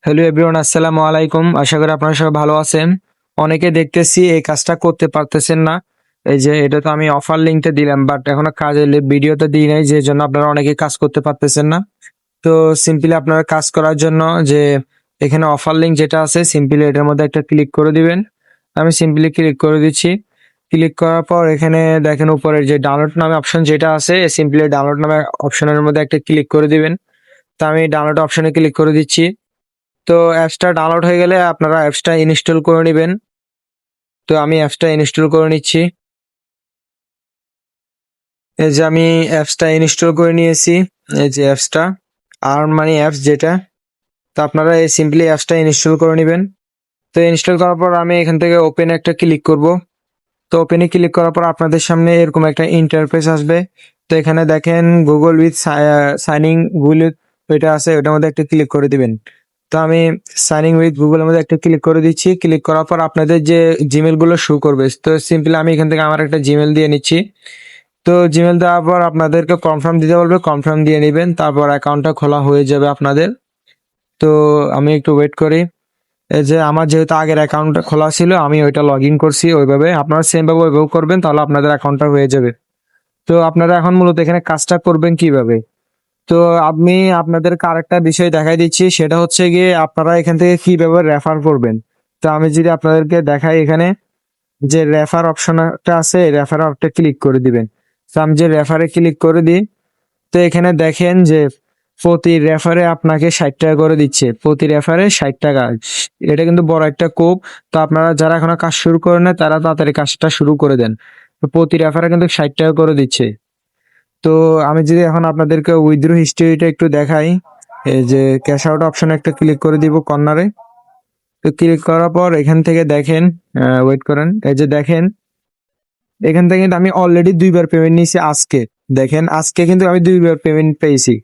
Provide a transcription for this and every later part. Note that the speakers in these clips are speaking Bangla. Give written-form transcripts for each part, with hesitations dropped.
হ্যালো এভরিওয়ান, আসসালামু আলাইকুম। আশা করি আপনারা সবাই ভালো আছেন। অনেকে দেখতেছি এই কাজটা করতে পারতেছেন না। এই যে এটা তো আমি অফার লিঙ্কটা দিলাম, বাট এখনো কাজের ভিডিওটা দিই নাই, যে জন্য আপনারা অনেকে কাজ করতে পারতেছেন না। তো সিম্পলি আপনারা কাজ করার জন্য যে এখানে অফার লিঙ্ক যেটা আছে, সিম্পলি এটার মধ্যে একটা ক্লিক করে দিবেন। আমি সিম্পলি ক্লিক করে দিচ্ছি। ক্লিক করার পর এখানে দেখেন উপরে যে ডাউনলোড নামে অপশন যেটা আছে, সিম্পলি ডাউনলোড নামে অপশনের মধ্যে একটা ক্লিক করে দিবেন। তো আমি ডাউনলোড অপশনে ক্লিক করে দিচ্ছি। তো অ্যাপসটা ডাউনলোড হয়ে গেলে আপনারা অ্যাপসটা ইনস্টল করে নেবেন। তো আমি অ্যাপসটা ইনস্টল করে নিচ্ছি। এই যে আমি অ্যাপসটা ইনস্টল করে নিয়েছি। এই যে অ্যাপসটা আর্ন মানি অ্যাপস যেটা। তো আপনারা এই সিম্পলি অ্যাপসটা ইনস্টল করে নেবেন। তো ইনস্টল করার পর আমি এখান থেকে ওপেন একটা ক্লিক করব। তো ওপেনে ক্লিক করার পর আপনাদের সামনে এরকম একটা ইন্টারফেস আসবে। তো এখানে দেখেন গুগল উইথ সাইনিং গুগল ওইটা আছে, ওটার মধ্যে একটা ক্লিক করে দিবেন। তো আমি সাইনিং উইথ গুগলের মধ্যে একটা ক্লিক করে দিচ্ছি। ক্লিক করার পর আপনাদের যে জিমেল গুলো শো করবে, তো সিম্পলি আমি এখান থেকে আমার একটা জিমেল দিয়ে নিচ্ছি। তো জিমেল দেওয়ার পর আপনাদেরকে কনফার্ম দিতে বলবে, কনফার্ম দিয়ে নেবেন, তারপর অ্যাকাউন্টটা খোলা হয়ে যাবে আপনাদের। তো আমি একটু ওয়েট করি। এই যে আমার যেহেতু আগের অ্যাকাউন্টটা খোলা ছিল, আমি ওইটা লগ ইন করছি ওইভাবে। আপনারা সেম ভাবে ওইভাবে করবেন, তাহলে আপনাদের অ্যাকাউন্টটা হয়ে যাবে। তো আপনারা এখন মূলত এখানে কাজটা করবেন কিভাবে। তো আমি আপনাদেরকে আরেকটা বিষয় দেখাই দিচ্ছি, সেটা হচ্ছে গিয়ে আপনারা এখান থেকে কিভাবে রেফার করবেন। তো আমি যদি আপনাদেরকে দেখাই, এখানে যে রেফার অপশনটা আছে, রেফার অপশনটা ক্লিক করে দিবেন। তো আমি যে রেফারে ক্লিক করে দিই, তো এখানে দেখেন যে প্রতি রেফারে আপনাকে 60 টাকা করে দিচ্ছে, প্রতি রেফারে 60 টাকা। এটা কিন্তু বড় একটা কোপ। তো আপনারা যারা এখনো কাজ শুরু করেন না, তারা তাড়াতাড়ি কাজটা শুরু করে দেন। তো প্রতি রেফারে কিন্তু 60 টাকা করে দিচ্ছে। তো আমি যদি এখন আপনাদেরকে উইথড্র হিস্ট্রিটা একটু দেখাই, এই যে ক্যাশ আউট অপশনে একটা ক্লিক করে দিব কর্নারে। তো ক্লিক করার পর এখান থেকে দেখেন, ওয়েট করেন, এই যে দেখেন এখান থেকে কিন্তু আমি অলরেডি 2বার পেমেন্ট নিয়েছি আজকে। দেখেন আজকে কিন্তু আমি 2বার পেমেন্ট পেয়েছি।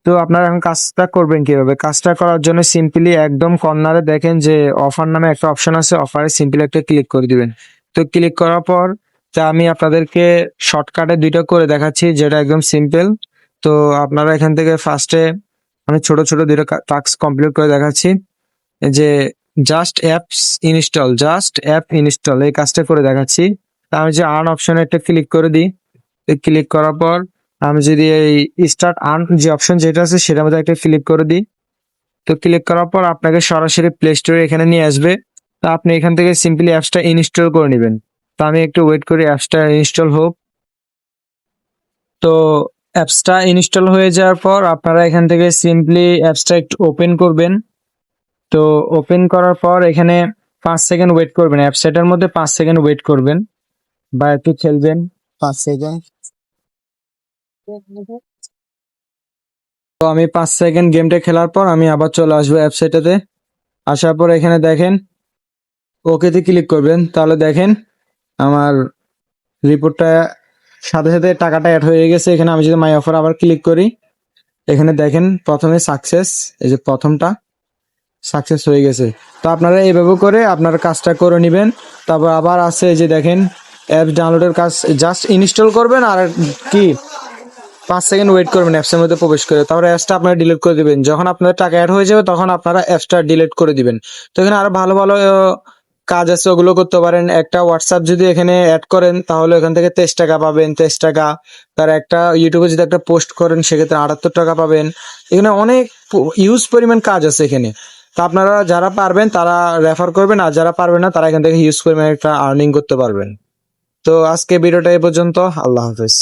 তো আপনারা এখন কাজটা করবেন কিভাবে। কাজটা করার জন্য সিম্পলি একদম কর্নারে দেখেন যে অফার নামে একটা অপশন আছে, অফারে সিম্পলি একটা ক্লিক করে দিবেন। তো ক্লিক করার পর তা আমি আপনাদেরকে শর্টকাটে দুইটা করে দেখাচ্ছি, যেটা একদম সিম্পল। তো আপনারা এখান থেকে ফার্স্টে আমি ছোট ছোট দুইটা টাস্ক কমপ্লিট করে দেখাচ্ছি। এই যে জাস্ট অ্যাপ ইনস্টল এই কাজটা করে দেখাচ্ছি। তা আমি যে আর্ন অপশনে একটা ক্লিক করে দিই। ক্লিক করার পর আমি যদি এই স্টার্ট আর্ন যে অপশন যেটা আছে, সেটার মধ্যে একটা ক্লিক করে দিই। তো ক্লিক করার পর আপনাকে সরাসরি প্লে স্টোরে এখানে নিয়ে আসবে। তো আপনি এখান থেকে সিম্পলি অ্যাপসটা ইনস্টল করে নেবেন। তো আমি একটু ওয়েট করি অ্যাপসটা ইনস্টল হোক। তো অ্যাপসটা ইনস্টল হয়ে যাওয়ার পর আপনারা এখান থেকে সিম্পলি অ্যাপসটা একটু ওপেন করবেন। তো ওপেন করার পর এখানে 5 সেকেন্ড ওয়েট করবেন, অ্যাপসটার মধ্যে 5 সেকেন্ড ওয়েট করবেন বা একটু খেলবেন 5 সেকেন্ড। তো আমি 5 সেকেন্ড গেমটা খেলার পর আমি আবার চলে আসবো অ্যাপসটাতে। আসার পর এখানে দেখেন ওকেতে ক্লিক করবেন, তাহলে দেখেন আমার রিপোর্টটা সাথে সাথে টাকাটা অ্যাড হয়ে গেছে। এখানে আমি যদি মাই অফার আবার ক্লিক করি, এখানে দেখেন প্রথমে সাকসেস, এই যে প্রথমটা সাকসেস হয়ে গেছে। তো আপনারা এইভাবে করে আপনার কাজটা করে নেবেন। তারপর আবার আছে, এই যে দেখেন অ্যাপস ডাউনলোডের কাজ জাস্ট ইনস্টল করবেন আর কি 5 সেকেন্ড ওয়েট করবেন অ্যাপসের মধ্যে প্রবেশ করে, তারপর অ্যাপসটা আপনারা ডিলিট করে দিবেন। যখন আপনাদের টাকা অ্যাড হয়ে যাবে, তখন আপনারা অ্যাপসটা ডিলিট করে দিবেন। তো এখানে আরো ভালো ভালো কাজ আছে, ওগুলো করতে পারেন। একটা হোয়াটসঅ্যাপ যদি এখানে অ্যাড করেন, তাহলে এখান থেকে 23 টাকা পাবেন, 23 টাকা। তার একটা ইউটিউবে যদি একটা পোস্ট করেন, সেক্ষেত্রে 78 টাকা পাবেন। এখানে অনেক ইউজ পরিমাণ কাজ আছে এখানে। তো আপনারা যারা পারবেন তারা রেফার করবেন, আর যারা পারবেন না তারা এখান থেকে হিউজ পরিমাণ একটা আর্নিং করতে পারবেন। তো আজকে ভিডিওটা এই পর্যন্ত। আল্লাহ হাফেজ।